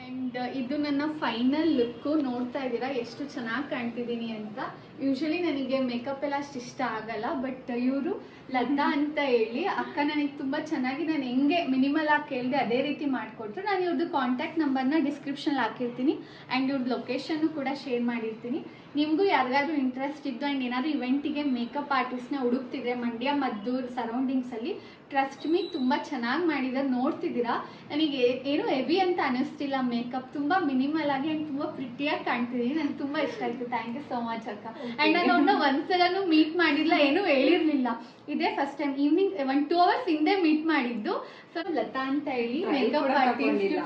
And ಇದು ನನ್ನ final look. ನೋಡ್ತಾ ಇದ್ದೀರಾ ಎಷ್ಟು ಚೆನ್ನಾಗಿ ಕಾಣ್ತಿದ್ದೀನಿ ಅಂತ. ಯೂಶ್ವಲಿ ನನಗೆ ಮೇಕಪ್ ಎಲ್ಲ ಅಷ್ಟು ಇಷ್ಟ ಆಗಲ್ಲ, ಬಟ್ ಇವರು ಲತಾ ಅಂತ ಹೇಳಿ ಅಕ್ಕ ನನಗೆ ತುಂಬ ಚೆನ್ನಾಗಿ ನಾನು ಹೆಂಗೆ ಮಿನಿಮಲ್ ಆಗಿ ಕೇಳಿದೆ ಅದೇ ರೀತಿ ಮಾಡಿಕೊಟ್ರು. ನಾನು ಇವ್ರದ್ದು ಕಾಂಟ್ಯಾಕ್ಟ್ ನಂಬರ್ನ ಡಿಸ್ಕ್ರಿಪ್ಷನಲ್ಲಿ ಹಾಕಿರ್ತೀನಿ ಆ್ಯಂಡ್ ಇವ್ರದ್ದು ಲೊಕೇಶನ್ನು ಕೂಡ ಶೇರ್ ಮಾಡಿರ್ತೀನಿ. ನಿಮಗೂ ಯಾರಿಗಾದ್ರೂ ಇಂಟ್ರೆಸ್ಟ್ ಇದ್ದು ಆ್ಯಂಡ್ ಏನಾದರೂ ಇವೆಂಟಿಗೆ ಮೇಕಪ್ ಆರ್ಟಿಸ್ಟ್ನ ಹುಡುಕ್ತಿದ್ರೆ ಮಂಡ್ಯ ಮದ್ದೂರು ಸರೌಂಡಿಂಗ್ಸಲ್ಲಿ, ಟ್ರಸ್ಟ್ ಮೀ ತುಂಬ ಚೆನ್ನಾಗಿ ಮಾಡಿದ್ದಾರೆ. ನೋಡ್ತಿದ್ದೀರಾ, ನನಗೆ ಏನು ಹೆವಿ ಅಂತ ಅನ್ನಿಸ್ತಿಲ್ಲ. ಮೇಕಪ್ ತುಂಬ ಮಿನಿಮಲ್ ಆಗಿ ಆ್ಯಂಡ್ ತುಂಬ ಪ್ರಿಟಿಯಾಗಿ ಕಾಣ್ತಿದ್ದೀನಿ. ನನಗೆ ತುಂಬ ಇಷ್ಟ ಆಯಿತು. ಥ್ಯಾಂಕ್ ಯು ಸೋ ಮಚ್ ಅಕ್ಕ. ಆ್ಯಂಡ್ ನಾನು ಅವ್ರನ್ನ ಒಂದ್ಸಲನೂ ಮೀಟ್ ಮಾಡಿಲ್ಲ, ಏನೂ ಹೇಳಿರಲಿಲ್ಲ. ಇದೇ ಫಸ್ಟ್ ಟೈಮ್ ಈವ್ನಿಂಗ್ 1-2 hours ಹಿಂದೆ ಮೀಟ್ ಮಾಡಿದ್ದು. ಸೊ ಲತಾ ಅಂತ ಹೇಳಿ ಮೇಕಪ್ ಆರ್ಟಿಸ್ಟ್.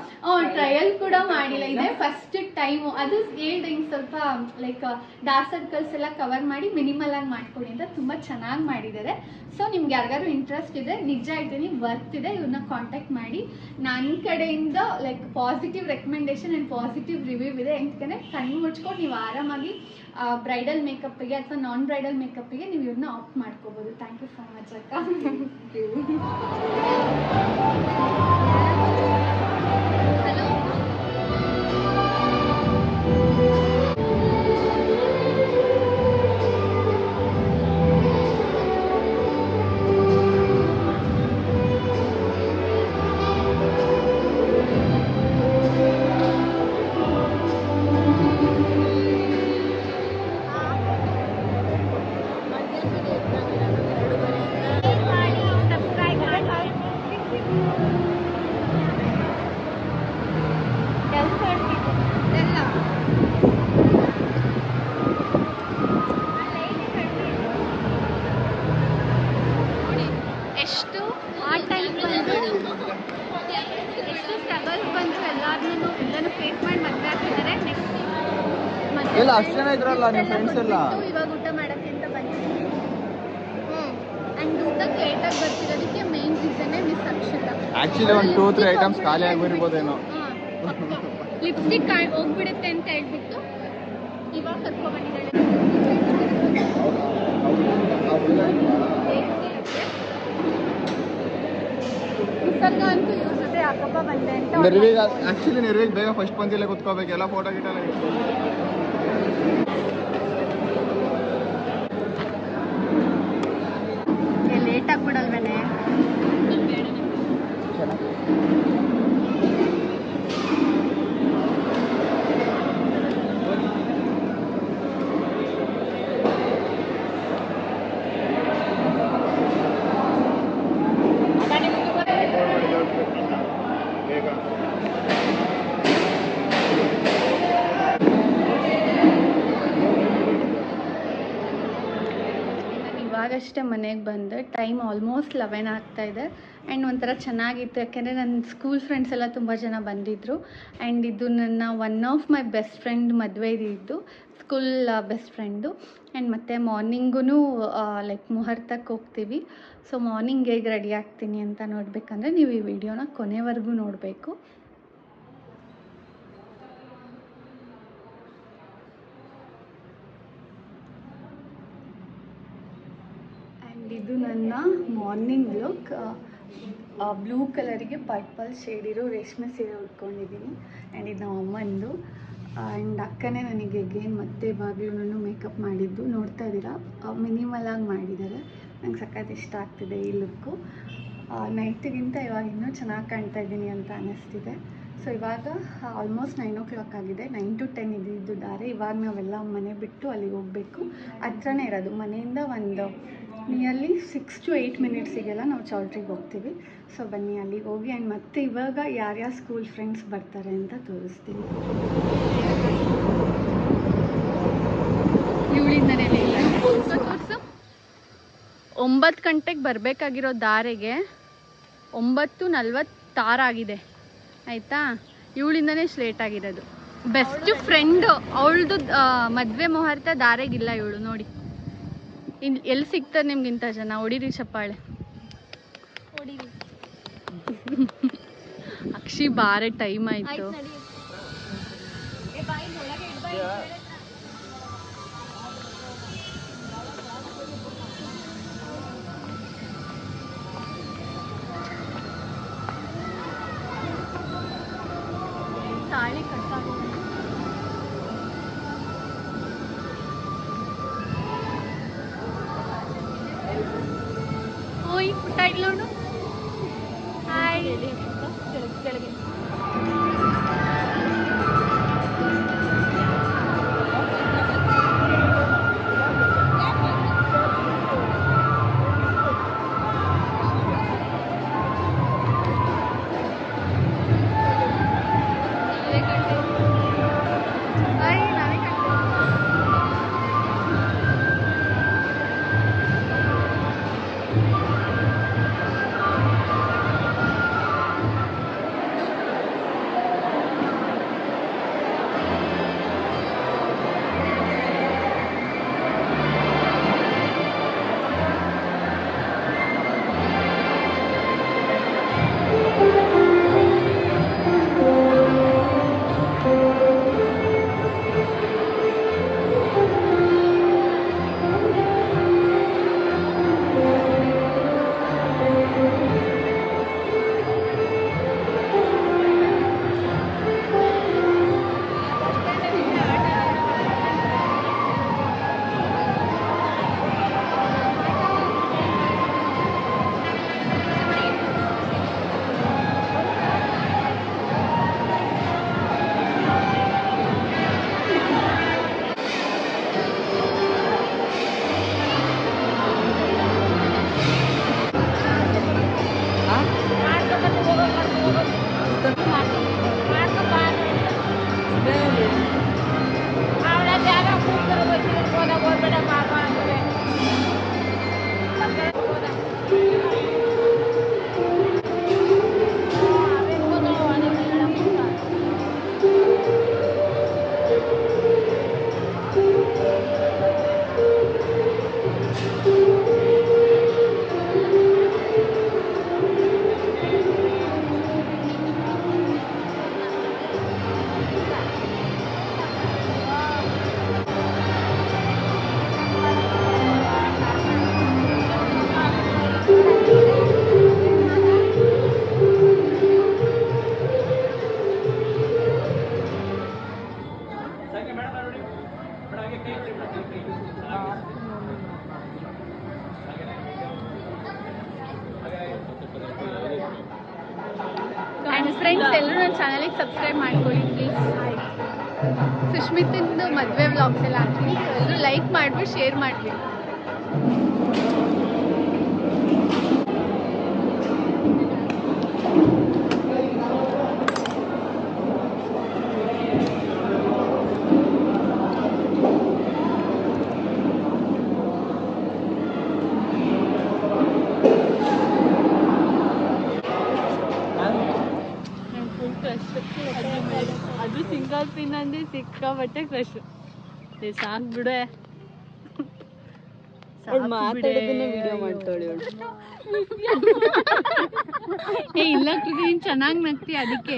ಟ್ರಯಲ್ ಕೂಡ ಮಾಡಿಲ್ಲ, ಇದೇ ಫಸ್ಟ್ ಟೈಮು. ಅದು ಹೇಳ್ದೆ ಹಿಂಗೆ ಸ್ವಲ್ಪ ಲೈಕ್ ಡಾರ್ಕ್ ಸರ್ಕಲ್ಸ್ ಎಲ್ಲ ಕವರ್ ಮಾಡಿ ಮಿನಿಮಲ್ ಆಗಿ ಮಾಡ್ಕೊಡಿ ಅಂತ ತುಂಬ ಚೆನ್ನಾಗಿ ಮಾಡಿದ್ದಾರೆ. ಸೊ ನಿಮ್ಗೆ ಯಾರಿಗಾದ್ರು ಇಂಟ್ರೆಸ್ಟ್ ಇದೆ, ನಿಜ ಹೇಳ್ತೀನಿ ವರ್ತ್ ಇದೆ, ಇವ್ರನ್ನ ಕಾಂಟ್ಯಾಕ್ಟ್ ಮಾಡಿ. ನನ್ನ ಕಡೆಯಿಂದ like positive recommendation and positive review ಇದೆ. ಯಾಕಂದರೆ ಕಣ್ಣು ಮುಚ್ಕೊಂಡು ನೀವು ಆರಾಮಾಗಿ ಬ್ರೈಡಲ್ ಮೇಕಪ್ಪಿಗೆ ಅಥವಾ ನಾನ್ ಬ್ರೈಡಲ್ ಮೇಕಪ್ಪಿಗೆ ನೀವು ಇವ್ರನ್ನ ಆಪ್ಟ್ ಮಾಡ್ಕೋಬೋದು. ಥ್ಯಾಂಕ್ ಯು ಸೊ ಮಚ್ ಅಕ್ಕ. ಹಲೋ, ಎಷ್ಟು ಹಾರ್ಡ್ ಟೈಮ್ ಬಂದು ಎಷ್ಟು ಸ್ಟ್ರಗಲ್ಸ್ ಬಂದು ಎಲ್ಲನೂ ಫೇಸ್ ಮಾಡಿ ಮದುವೆ ಆಗ್ತಿದ್ದಾರೆ. ನೆಕ್ಸ್ಟ್ ಅಷ್ಟು ಜನ ಇದ್ರಲ್ಲ ನಿಮ್ಮ ಫ್ರೆಂಡ್ಸ್ ಎಲ್ಲ, ಇವಾಗ ಊಟ ಮಾಡೋಕ್ಕೆ ಅಂತ ಬಂದಿದ್ದೀನಿ. ಆ್ಯಂಡ್ ಊಟಕ್ಕೆ ಲೇಟಾಗಿ ಬರ್ತಿರೋದಕ್ಕೆ ಮೇನ್ ರೀಸನ್ನೇ ಮಿಸ್ ಅಕ್ಷತಾ. ಆ್ಯಕ್ಚುಲಿ ಒಂದು 2-3 ಐಟಮ್ಸ್ ಖಾಲಿ ಆಗಿರ್ಬೋದೇನೋ. ಲಿಪ್ಸ್ಟಿಕ್ ಹೋಗ್ಬಿಡುತ್ತೆ ಅಂತ ಹೇಳ್ಬಿಟ್ಟು ಇವಾಗ ಕರ್ಕೊಬಂದಿದ್ದಾಳೆ. ನಿಸರ್ಗ ಅಂತೂ ಇವ್ರ ಜೊತೆ ಯಾಕಪ್ಪ ಬಂದೆ ಅಂತ. ನಿರ್ವೀಗ್ ಬೇಗ ಫಸ್ಟ್ ಪಂಕ್ತಿಲೇ ಕುತ್ಕೋಬೇಕು, ಎಲ್ಲ ಫೋಟೋ ಗಿಟೆಲ್ಲ ಲೇಟ್ ಆಗ್ಬಿಡಲ್ವೇನೆ. ಇವಾಗಷ್ಟೇ ಮನೆಗೆ ಬಂದೆ. ಟೈಮ್ ಆಲ್ಮೋಸ್ಟ್ 11 ಆಗ್ತಾಯಿದೆ. ಆ್ಯಂಡ್ ಒಂಥರ ಚೆನ್ನಾಗಿತ್ತು, ಯಾಕೆಂದರೆ ನನ್ನ ಸ್ಕೂಲ್ ಫ್ರೆಂಡ್ಸ್ ಎಲ್ಲ ತುಂಬ ಜನ ಬಂದಿದ್ದರು. ಆ್ಯಂಡ್ ಇದು ನನ್ನ one of my best friend ಮದುವೆ ಇದ್ದು, ಸ್ಕೂಲ್ ಬೆಸ್ಟ್ ಫ್ರೆಂಡು. ಆ್ಯಂಡ್ ಮತ್ತು ಮಾರ್ನಿಂಗೂ ಲೈಕ್ ಮುಹೂರ್ತಕ್ಕೆ ಹೋಗ್ತೀವಿ. ಸೊ ಮಾರ್ನಿಂಗ್ ಹೇಗೆ ರೆಡಿ ಆಗ್ತೀನಿ ಅಂತ ನೋಡಬೇಕಂದ್ರೆ ನೀವು ಈ ವಿಡಿಯೋನ ಕೊನೆವರೆಗೂ ನೋಡಬೇಕು. ಇದು ನನ್ನ ಮಾರ್ನಿಂಗ್ ಲುಕ್. ಬ್ಲೂ ಕಲರಿಗೆ ಪರ್ಪಲ್ ಶೇಡ್ ಇರೋ ರೇಷ್ಮೆ ಸೀರೆ ಉಟ್ಕೊಂಡಿದ್ದೀನಿ. ಆ್ಯಂಡ್ ಇದು ನಮ್ಮ ಅಮ್ಮಂದು. ಆ್ಯಂಡ್ ಅಕ್ಕನೇ ನನಗೆ ಅಗೇನ್ ಮತ್ತೆ ಇವಾಗಲೂ ಮೇಕಪ್ ಮಾಡಿದ್ದು. ನೋಡ್ತಾ ಇದ್ದೀರಾ, ಮಿನಿಮಲಾಗಿ ಮಾಡಿದ್ದಾರೆ. ನಂಗೆ ಸಖತ್ ಇಷ್ಟ ಆಗ್ತಿದೆ ಈ ಲುಕ್ಕು. ನೈಟಿಗಿಂತ ಇವಾಗ ಇನ್ನೂ ಚೆನ್ನಾಗಿ ಕಾಣ್ತಾ ಇದ್ದೀನಿ ಅಂತ ಅನ್ನಿಸ್ತಿದೆ. ಸೊ ಇವಾಗ ಆಲ್ಮೋಸ್ಟ್ 9 o'clock ಆಗಿದೆ. 9 to 10 ಇದ್ದಿದ್ದು ದಾರೆ. ಇವಾಗ ನಾವೆಲ್ಲ ಮನೆ ಬಿಟ್ಟು ಅಲ್ಲಿಗೆ ಹೋಗಬೇಕು. ಹತ್ರನೇ ಇರೋದು ಮನೆಯಿಂದ ಒಂದು ನಿಯರ್ಲಿ 6 to 8 minutesಗೆಲ್ಲ ನಾವು ಚೌಲ್ಟ್ರಿಗೆ ಹೋಗ್ತೀವಿ. ಸೊ ಬನ್ನಿ ಅಲ್ಲಿಗೆ ಹೋಗಿ. ಆ್ಯಂಡ್ ಮತ್ತೆ ಇವಾಗ ಯಾರ್ಯಾರು ಸ್ಕೂಲ್ ಫ್ರೆಂಡ್ಸ್ ಬರ್ತಾರೆ ಅಂತ ತೋರಿಸ್ತೀನಿ. ಇವಳಿಂದನೇ ತೋರಿಸು. 9 ಗಂಟೆಗೆ ಬರಬೇಕಾಗಿರೋ ದಾರೆಗೆ 9:46 ಆಗಿದೆ ಆಯಿತಾ. ಇವಳಿಂದನೇ ಲೇಟ್ ಆಗಿರೋದು. ಬೆಸ್ಟ್ ಫ್ರೆಂಡು ಅವಳದು ಮದುವೆ ಮುಹೂರ್ತ ದಾರೆಗಿಲ್ಲ ಇವಳು. ನೋಡಿ ಎಲ್ಲಿ ಸಿಗ್ತಾರೆ ನಿಮ್ಗಿಂತ ಜನ. ಹೊಡೀರಿ ಚಪ್ಪಾಳೆ. ಅಕ್ಷಿ ಬಾರೆ ಟೈಮ್ ಆಯಿತು. ತಾಳಿ ಹೇಳಿ ಕೆಳಗೆ ಆ್ಯಂಡ್ ಫ್ರೆಂಡ್ಸ್ ಎಲ್ಲರೂ ನನ್ನ ಚಾನಲಿಗೆ ಸಬ್ಸ್ಕ್ರೈಬ್ ಮಾಡ್ಕೊಳ್ಳಿ ಪ್ಲೀಸ್. ಸುಷ್ಮಿತಿಂದು ಮದುವೆ ವ್ಲಾಗ್ಸ್ ಎಲ್ಲ ಹಾಕ್ತೀನಿ, ಎಲ್ಲರೂ ಲೈಕ್ ಮಾಡಿಬಿಟ್ಟು ಶೇರ್ ಮಾಡಿಬಿಡಿ. ಅದು ಸಿಂಗಲ್ ಪಿನ್ ಅಂದ್ರೆ ಸಿಕ್ಕಾಬಟ್ಟೆ ಕ್ರಶ್. ಸಾಕ್ ಬಿಡೆ, ಮಾತಾಡೋದನ್ನ ವಿಡಿಯೋ ಮಾಡ್ತಾಳೆ ಅವಳು. ಏ ಇಲ್ಲ ಕೃತಿ, ನೀನು ಚೆನ್ನಾಗಿ ನಗ್ತಿ, ಅದಕ್ಕೆ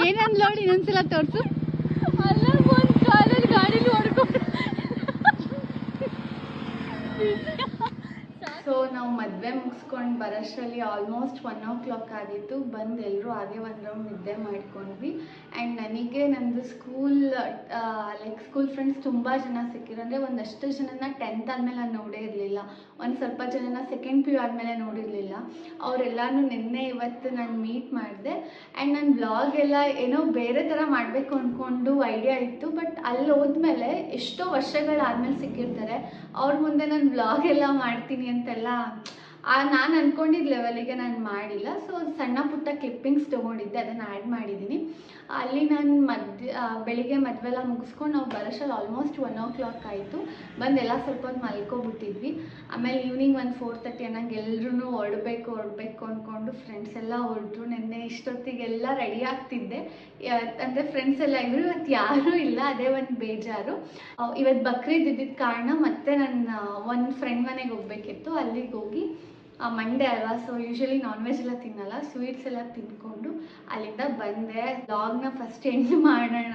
ಏನಂದ್ ನೋಡಿ ಇನ್ನೊಂದ್ಸಲ ತೋರಿಸು. ಅಲ್ಲ ಒಂದು ಕಾಲಲ್ಲಿ ಗಾಡೀಲಿ ಹೊಡ್ಕೊಂಡು. ಸೊ ನಾವು ಮದುವೆ ಮುಗಿಸ್ಕೊಂಡು ಬರೋಷ್ಟರಲ್ಲಿ ಆಲ್ಮೋಸ್ಟ್ 1 o'clock ಆಗಿತ್ತು. ಬಂದು ಎಲ್ಲರೂ ಹಾಗೆ ಒಂದು ರೌಂಡ್ ನಿದ್ದೆ ಮಾಡ್ಕೊಂಡ್ವಿ. ಆ್ಯಂಡ್ ನನಗೆ ನಂದು ಸ್ಕೂಲ್ ಫ್ರೆಂಡ್ಸ್ ತುಂಬ ಜನ ಸಿಕ್ಕಿರು. ಅಂದರೆ ಒಂದಷ್ಟು ಜನನ 10th ಆದಮೇಲೆ ನಾನು ನೋಡೇ ಇರಲಿಲ್ಲ, ಒಂದು ಸ್ವಲ್ಪ ಜನನ 2nd PU ಆದಮೇಲೆ ನೋಡಿರಲಿಲ್ಲ. ಅವರೆಲ್ಲನೂ ನಿನ್ನೆ ಇವತ್ತು ನಾನು ಮೀಟ್ ಮಾಡಿದೆ. ಆ್ಯಂಡ್ ನನ್ನ ಬ್ಲಾಗ್ ಎಲ್ಲ ಏನೋ ಬೇರೆ ಥರ ಮಾಡಬೇಕು ಅಂದ್ಕೊಂಡು ಐಡಿಯಾ ಇತ್ತು. ಬಟ್ ಅಲ್ಲಿ ಹೋದ್ಮೇಲೆ ಎಷ್ಟೋ ವರ್ಷಗಳಾದಮೇಲೆ ಸಿಕ್ಕಿರ್ತಾರೆ, ಅವ್ರ ಮುಂದೆ ನಾನು ಬ್ಲಾಗ್ ಎಲ್ಲ ಮಾಡ್ತೀನಿ ಅಂತೆಲ್ಲ ನಾನು ಅಂದ್ಕೊಂಡಿದ್ದ ಲೆವೆಲಿಗೆ ನಾನು ಮಾಡಿಲ್ಲ. ಸೊ ಸಣ್ಣ ಪುಟ್ಟ ಕ್ಲಿಪ್ಪಿಂಗ್ಸ್ ತೊಗೊಂಡಿದ್ದೆ, ಅದನ್ನು ಆ್ಯಡ್ ಮಾಡಿದ್ದೀನಿ. ಅಲ್ಲಿ ನಾನು ಬೆಳಿಗ್ಗೆ ಮದುವೆಲ್ಲ ಮುಗಿಸ್ಕೊಂಡು ನಾವು ಬರೋಷ್ಟರಲ್ಲಿ ಆಲ್ಮೋಸ್ಟ್ 1 o'clock ಆಯಿತು. ಬಂದೆಲ್ಲ ಸ್ವಲ್ಪ ಹೊತ್ತು ಮಲ್ಕೊಬಿಟ್ಟಿದ್ವಿ. ಆಮೇಲೆ ಈವ್ನಿಂಗ್ ಒಂದು 4:30 ಅನ್ನಂಗೆ ಎಲ್ಲರೂ ಹೊರಡಬೇಕು ಅಂದ್ಕೊಂಡು ಫ್ರೆಂಡ್ಸ್ ಎಲ್ಲ ಹೊರಟರು. ನೆನ್ನೆ ಇಷ್ಟೊತ್ತಿಗೆಲ್ಲ ರೆಡಿ ಆಗ್ತಿದ್ದೆ. ಅಂದರೆ ಫ್ರೆಂಡ್ಸ್ ಎಲ್ಲ ಇವರು, ಇವತ್ತು ಯಾರೂ ಇಲ್ಲ, ಅದೇ ಒಂದು ಬೇಜಾರು. ಇವತ್ತು ಬಕ್ರೀದ್ ಇದ್ದಿದ್ದ ಕಾರಣ ಮತ್ತೆ ನನ್ನ ಒಂದು ಫ್ರೆಂಡ್ ಮನೆಗೆ ಹೋಗಬೇಕಿತ್ತು. ಅಲ್ಲಿಗೆ ಹೋಗಿ ಮಂಡೇ ಅಲ್ವಾ, ಸೊ ಯೂಶ್ವಲಿ ನಾನ್ ವೆಜ್ ಎಲ್ಲ ತಿನ್ನಲ್ಲ, ಸ್ವೀಟ್ಸ್ ಎಲ್ಲ ತಿಂದ್ಕೊಂಡು ಅಲ್ಲಿಂದ ಬಂದೆ. ವ್ಲಾಗ್ನ ಫಸ್ಟ್ ಎಂಡ್ ಮಾಡೋಣ,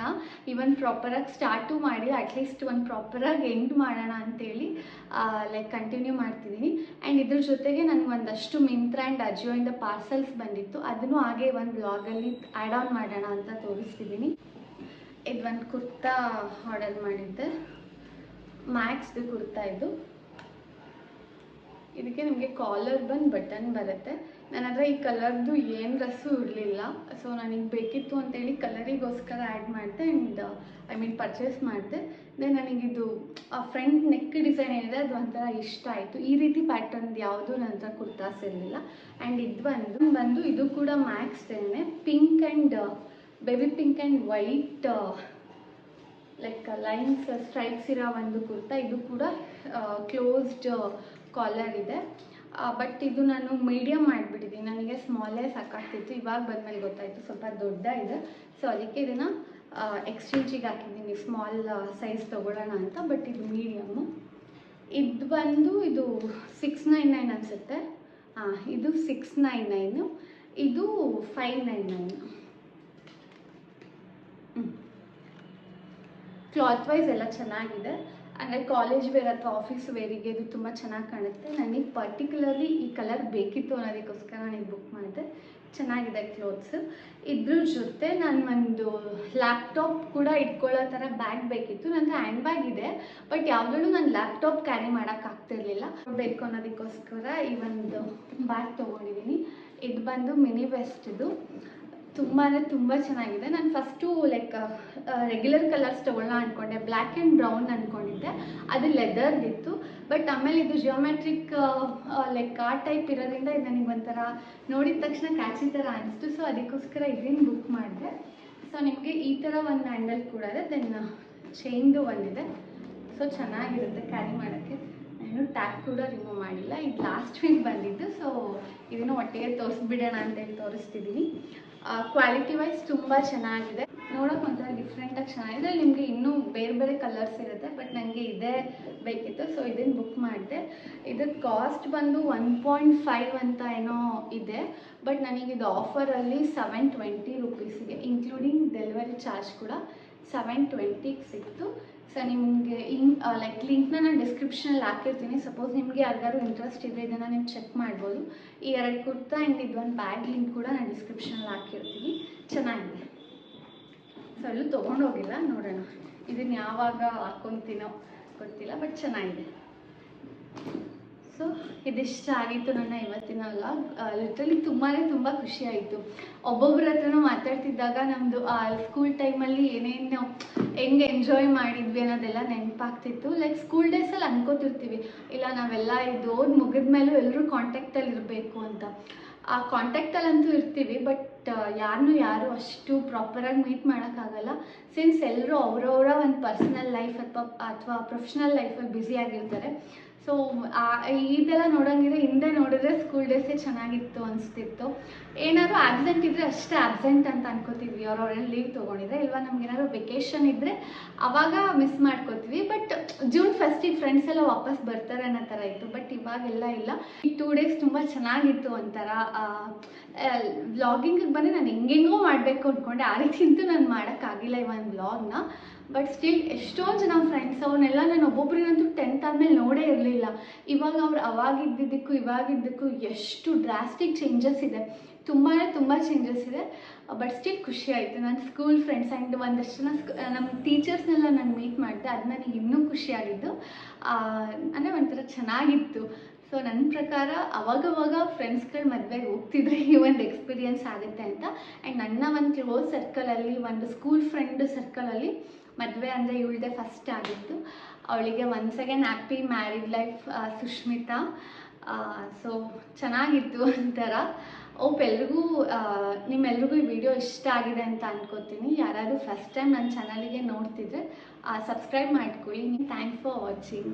ಇವನ್ ಪ್ರಾಪರಾಗಿ ಸ್ಟಾರ್ಟು ಮಾಡಿ ಅಟ್ಲೀಸ್ಟ್ ಒಂದು ಪ್ರಾಪರಾಗಿ ಎಂಡ್ ಮಾಡೋಣ ಅಂತೇಳಿ ಕಂಟಿನ್ಯೂ ಮಾಡ್ತಿದ್ದೀನಿ. ಆ್ಯಂಡ್ ಇದ್ರ ಜೊತೆಗೆ ನನಗೆ ಒಂದಷ್ಟು ಮಿಂತ್ರಾ ಆ್ಯಂಡ್ ಅಜಿಯೋಯಿಂದ ಪಾರ್ಸಲ್ಸ್ ಬಂದಿತ್ತು, ಅದನ್ನು ಹಾಗೆ ಒಂದು ವ್ಲಾಗಲ್ಲಿ ಆ್ಯಡ್ ಆನ್ ಮಾಡೋಣ ಅಂತ ತೋರಿಸ್ತಿದ್ದೀನಿ. ಇದು ಒಂದು ಕುರ್ತಾ ಆರ್ಡರ್ ಮಾಡಿದ್ದೆ, ಮ್ಯಾಕ್ಸ್ದು ಕುರ್ತಾ ಇದು. ಇದಕ್ಕೆ ನಿಮಗೆ ಕಾಲರ್ ಬಂದು ಬಟನ್ ಬರುತ್ತೆ. ನನ್ನ ಹತ್ರ ಈ ಕಲರ್ದು ಏನು ಡ್ರೆಸ್ಸು ಇರಲಿಲ್ಲ, ಸೊ ನನಗೆ ಬೇಕಿತ್ತು ಅಂತೇಳಿ ಕಲರಿಗೋಸ್ಕರ ಆ್ಯಡ್ ಮಾಡಿದೆ ಆ್ಯಂಡ್ ಪರ್ಚೇಸ್ ಮಾಡಿದೆ. ದೆನ್ ನನಗಿದು ಫ್ರಂಟ್ ನೆಕ್ ಡಿಸೈನ್ ಏನಿದೆ ಅದು ಒಂಥರ ಇಷ್ಟ ಆಯಿತು. ಈ ರೀತಿ ಪ್ಯಾಟರ್ನ್ ಯಾವುದು ನನ್ನ ಹತ್ರ ಕುರ್ತಾಸ್ ಇರಲಿಲ್ಲ. ಆ್ಯಂಡ್ ಇದು ಬಂದು ಇದು ಕೂಡ ಮ್ಯಾಕ್ಸ್ದೇನೆ pink and baby pink and white like lines stripes ಇರೋ ಒಂದು ಕುರ್ತಾ. ಇದು ಕೂಡ ಕ್ಲೋಸ್ಡ್ ಕಾಲರ್ ಇದೆ, ಬಟ್ ಇದು ನಾನು ಮೀಡಿಯಮ್ ಮಾಡಿಬಿಟ್ಟಿದ್ದೀನಿ. ನನಗೆ ಸ್ಮಾಲೇ ಸಾಕಾಗ್ತಿತ್ತು, ಇವಾಗ ಬಂದಮೇಲೆ ಗೊತ್ತಾಯಿತು ಸ್ವಲ್ಪ ದೊಡ್ಡ ಇದೆ. ಸೊ ಅದಕ್ಕೆ ಇದನ್ನು ಎಕ್ಸ್ಚೇಂಜಿಗೆ ಹಾಕಿದ್ದೀನಿ, ಸ್ಮಾಲ್ ಸೈಜ್ ತೊಗೊಳ್ಳೋಣ ಅಂತ. ಬಟ್ ಇದು ಮೀಡಿಯಮ್ಮು. ಇದು ಬಂದು ಇದು 699 ಅನಿಸುತ್ತೆ. ಇದು 699, ಇದು 599. ಕ್ಲಾತ್ ವೈಸ್ ಎಲ್ಲ ಚೆನ್ನಾಗಿದೆ. ಅಂದರೆ ಕಾಲೇಜ್ ವೇರ್ ಅಥವಾ ಆಫೀಸ್ ವೇರಿಗೆ ಇದು ತುಂಬ ಚೆನ್ನಾಗಿ ಕಾಣುತ್ತೆ. ನನಗೆ ಪರ್ಟಿಕ್ಯುಲರ್ಲಿ ಈ ಕಲರ್ ಬೇಕಿತ್ತು ಅನ್ನೋದಕ್ಕೋಸ್ಕರ ನನಗೆ ಬುಕ್ ಮಾಡಿದೆ. ಚೆನ್ನಾಗಿದೆ ಕ್ಲೋತ್ಸ್. ಇದ್ರ ಜೊತೆ ನಾನು ಒಂದು ಲ್ಯಾಪ್ಟಾಪ್ ಕೂಡ ಇಟ್ಕೊಳ್ಳೋ ಥರ ಬ್ಯಾಗ್ ಬೇಕಿತ್ತು. ನನ್ನ ಹ್ಯಾಂಡ್ ಬ್ಯಾಗ್ ಇದೆ, ಬಟ್ ಯಾವುದರಲ್ಲೂ ನಾನು ಲ್ಯಾಪ್ಟಾಪ್ ಕ್ಯಾರಿ ಮಾಡೋಕ್ಕಾಗ್ತಿರ್ಲಿಲ್ಲ. ಬೇಕು ಅನ್ನೋದಕ್ಕೋಸ್ಕರ ಈ ಒಂದು ಬ್ಯಾಗ್ ತೊಗೊಂಡಿದ್ದೀನಿ. ಇದು ಬಂದು ಮಿನಿ ವೆಸ್ಟ್ದು. ತುಂಬ ಚೆನ್ನಾಗಿದೆ. ನಾನು ಫಸ್ಟು ಲೈಕ್ ರೆಗ್ಯುಲರ್ ಕಲರ್ಸ್ ತೊಗೊಳ್ಳೋಣ ಅಂದ್ಕೊಂಡೆ, ಬ್ಲ್ಯಾಕ್ ಆ್ಯಂಡ್ ಬ್ರೌನ್ ಅಂದ್ಕೊಂಡಿದ್ದೆ. ಅದು ಲೆದರ್ದಿತ್ತು. ಬಟ್ ಆಮೇಲೆ ಇದು ಜಿಯೋಮೆಟ್ರಿಕ್ ಲೈಕ್ ಆ ಟೈಪ್ ಇರೋದ್ರಿಂದ ಇದು ನನಗೆ ಒಂಥರ ನೋಡಿದ ತಕ್ಷಣ ಕ್ಯಾಚಿ ಥರ ಅನಿಸ್ತು. ಸೊ ಅದಕ್ಕೋಸ್ಕರ ಇದನ್ನು ಬುಕ್ ಮಾಡಿದೆ. ಸೊ ನಿಮಗೆ ಈ ಥರ ಒಂದು ಹ್ಯಾಂಡಲ್ ಕೂಡ ಇದೆ, ದೆನ್ ಚೈನ್ದು ಒಂದಿದೆ. ಸೊ ಚೆನ್ನಾಗಿರುತ್ತೆ ಕ್ಯಾರಿ ಮಾಡೋಕ್ಕೆ. ನಾನು ಟ್ಯಾಗ್ ಕೂಡ ರಿಮೂವ್ ಮಾಡಿಲ್ಲ. ಇದು ಲಾಸ್ಟ್ ವೀಕ್ ಬಂದಿದ್ದು, ಸೊ ಇದನ್ನು ಒಟ್ಟಿಗೆ ತೋರಿಸ್ಬಿಡೋಣ ಅಂತೇಳಿ ತೋರಿಸ್ತಿದ್ದೀನಿ. ಕ್ವಾಲಿಟಿ ವೈಸ್ ತುಂಬ ಚೆನ್ನಾಗಿದೆ, ನೋಡೋಕೆ ಒಂಥರ ಡಿಫ್ರೆಂಟಾಗಿ ಚೆನ್ನಾಗಿದೆ. ನಿಮಗೆ ಇನ್ನೂ ಬೇರೆ ಬೇರೆ ಕಲರ್ಸ್ ಇರುತ್ತೆ, ಬಟ್ ನನಗೆ ಇದೇ ಬೇಕಿತ್ತು, ಸೊ ಇದನ್ನು ಬುಕ್ ಮಾಡಿದೆ. ಇದಕ್ಕೆ ಕಾಸ್ಟ್ ಬಂದು 1.5 ಅಂತ ಏನೋ ಇದೆ, ಬಟ್ ನನಗಿದು ಆಫರಲ್ಲಿ 720 ರುಪೀಸಿಗೆ ಇನ್ಕ್ಲೂಡಿಂಗ್ ಡೆಲಿವರಿ ಚಾರ್ಜ್ ಕೂಡ 720ಗೆ ಸಿಕ್ತು. ಸೊ ನಿಮಗೆ ಲೈಕ್ ಲಿಂಕ್ನ ನಾನು ಡಿಸ್ಕ್ರಿಪ್ಷನಲ್ಲಿ ಹಾಕಿರ್ತೀನಿ. ಸಪೋಸ್ ನಿಮಗೆ ಯಾರಿಗಾದ್ರು ಇಂಟ್ರೆಸ್ಟ್ ಇದ್ದರೆ ಇದನ್ನು ನೀವು ಚೆಕ್ ಮಾಡ್ಬೋದು. ಈ 2 ಕುರ್ತಾ ಆ್ಯಂಡ್ ಇದೊಂದು ಬ್ಯಾಗ್ ಲಿಂಕ್ ಕೂಡ ನಾನು ಡಿಸ್ಕ್ರಿಪ್ಷನಲ್ಲಿ ಹಾಕಿರ್ತೀನಿ. ಚೆನ್ನಾಗಿದೆ. ಸೊ ಎಲ್ಲೂ ತೊಗೊಂಡೋಗಿಲ್ಲ, ನೋಡೋಣ ಇದನ್ನು ಯಾವಾಗ ಹಾಕ್ಕೊತೀನೋ ಗೊತ್ತಿಲ್ಲ, ಬಟ್ ಚೆನ್ನಾಗಿದೆ. ಸೊ ಇದಿಷ್ಟ ಆಗಿತ್ತು ನನ್ನ ಇವತ್ತಿನ ವ್ಲಾಗ್. ಲಿಟ್ರಲಿ ತುಂಬ ಖುಷಿ ಆಯಿತು. ಒಬ್ಬೊಬ್ಬರ ಹತ್ರನೂ ಮಾತಾಡ್ತಿದ್ದಾಗ ನಮ್ಮದು ಸ್ಕೂಲ್ ಟೈಮಲ್ಲಿ ಏನೇನು ಹೆಂಗೆ ಎಂಜಾಯ್ ಮಾಡಿದ್ವಿ ಅನ್ನೋದೆಲ್ಲ ನೆನಪಾಗ್ತಿತ್ತು. ಲೈಕ್ ಸ್ಕೂಲ್ ಡೇಸಲ್ಲಿ ಅನ್ಕೋತಿರ್ತೀವಿ, ಇಲ್ಲ ನಾವೆಲ್ಲ ಇದು ಓದಿ ಮುಗಿದ ಮೇಲೂ ಎಲ್ಲರೂ ಕಾಂಟ್ಯಾಕ್ಟಲ್ಲಿ ಇರಬೇಕು ಅಂತ. ಆ ಕಾಂಟ್ಯಾಕ್ಟಲ್ಲಂತೂ ಇರ್ತೀವಿ, ಬಟ್ ಯಾರು ಅಷ್ಟು ಪ್ರಾಪರಾಗಿ ಮೀಟ್ ಮಾಡೋಕ್ಕಾಗಲ್ಲ. ಸಿನ್ಸ್ ಎಲ್ಲರೂ ಅವರವರ ಒಂದು ಪರ್ಸ್ನಲ್ ಲೈಫ್ ಅಥವಾ ಪ್ರೊಫೆಷ್ನಲ್ ಲೈಫಲ್ಲಿ ಬ್ಯುಸಿಯಾಗಿರ್ತಾರೆ. ಸೊ ಇದೆಲ್ಲ ನೋಡೋಂಗಿದ್ರೆ ಹಿಂದೆ ನೋಡಿದ್ರೆ ಸ್ಕೂಲ್ ಡೇಸೇ ಚೆನ್ನಾಗಿತ್ತು ಅನಿಸ್ತಿತ್ತು. ಏನಾದರೂ ಆಬ್ಸೆಂಟ್ ಇದ್ದರೆ ಅಷ್ಟೇ ಆಬ್ಸೆಂಟ್ ಅಂತ ಅನ್ಕೋತಿದ್ವಿ, ಅವ್ರವ್ರೆಲ್ಲ ಲೀವ್ ತೊಗೊಂಡಿದ್ರೆ. ಇಲ್ವಾ ನಮ್ಗೇನಾದ್ರು ವೆಕೇಷನ್ ಇದ್ದರೆ ಆವಾಗ ಮಿಸ್ ಮಾಡ್ಕೋತೀವಿ. ಬಟ್ ಜೂನ್ ಫಸ್ಟಿಗೆ ಫ್ರೆಂಡ್ಸ್ ಎಲ್ಲ ವಾಪಸ್ ಬರ್ತಾರೆ ಅನ್ನೋ ಥರ ಇತ್ತು, ಬಟ್ ಇವಾಗೆಲ್ಲ ಇಲ್ಲ. ಈ 2 ಡೇಸ್ ತುಂಬ ಚೆನ್ನಾಗಿತ್ತು. ಒಂಥರ ವ್ಲಾಗಿಂಗಿಗೆ ಬಂದರೆ ನಾನು ಹೆಂಗೆಂಗೋ ಮಾಡಬೇಕು ಅಂದ್ಕೊಂಡೆ, ಆ ರೀತಿ ಅಂತೂ ನಾನು ಮಾಡೋಕ್ಕಾಗಿಲ್ಲ ಈ ಒಂದು ವ್ಲಾಗ್ನ. ಬಟ್ ಸ್ಟಿಲ್ ಎಷ್ಟೊಂದು ಜನ ಫ್ರೆಂಡ್ಸ್ ಅವ್ರನ್ನೆಲ್ಲ ನಾನು ಒಬ್ಬೊಬ್ಬರಿಗಂತೂ 10th ಆದಮೇಲೆ ನೋಡೇ ಇರಲಿಲ್ಲ. ಇವಾಗ ಅವ್ರು ಅವಾಗಿದ್ದಕ್ಕೂ ಇವಾಗಿದ್ದಕ್ಕೂ ಎಷ್ಟು ಡ್ರಾಸ್ಟಿಕ್ ಚೇಂಜಸ್ ಇದೆ, ತುಂಬ ಚೇಂಜಸ್ ಇದೆ. ಬಟ್ ಸ್ಟಿಲ್ ಖುಷಿ ಆಯಿತು. ನನ್ನ ಸ್ಕೂಲ್ ಫ್ರೆಂಡ್ಸ್ ಆ್ಯಂಡ್ ಒಂದಷ್ಟು ಜನ ನಮ್ಮ ಟೀಚರ್ಸ್ನೆಲ್ಲ ನಾನು ಮೀಟ್ ಮಾಡಿದೆ, ಅದು ನನಗೆ ಇನ್ನೂ ಖುಷಿಯಾಗಿದ್ದು. ಅಂದರೆ ಒಂಥರ ಚೆನ್ನಾಗಿತ್ತು. ಸೊ ನನ್ನ ಪ್ರಕಾರ ಅವಾಗವಾಗ ಫ್ರೆಂಡ್ಸ್ಗಳು ಮದುವೆಗೆ ಹೋಗ್ತಿದ್ರೆ ಈ ಒಂದು ಎಕ್ಸ್ಪೀರಿಯೆನ್ಸ್ ಆಗುತ್ತೆ ಅಂತ. ಆ್ಯಂಡ್ ನನ್ನ ಒಂದು ಕ್ಲೋಸ್ ಸರ್ಕಲಲ್ಲಿ, ಒಂದು ಸ್ಕೂಲ್ ಫ್ರೆಂಡ್ ಸರ್ಕಲಲ್ಲಿ ಮದುವೆ ಅಂದರೆ ಇವಳದೇ ಫಸ್ಟ್ ಆಗಿತ್ತು. ಅವಳಿಗೆ once again happy married life Sushmita. So ಚೆನ್ನಾಗಿತ್ತು ಒಂಥರ. ಹೋಪ್ ನಿಮ್ಮೆಲ್ರಿಗೂ ಈ ವಿಡಿಯೋ ಇಷ್ಟ ಆಗಿದೆ ಅಂತ ಅನ್ಕೋತೀನಿ. ಯಾರಾದರೂ ಫಸ್ಟ್ ಟೈಮ್ ನನ್ನ ಚಾನಲಿಗೆ ನೋಡ್ತಿದ್ರೆ ಸಬ್ಸ್ಕ್ರೈಬ್ ಮಾಡ್ಕೊಳ್ಳಿ. Thanks for watching.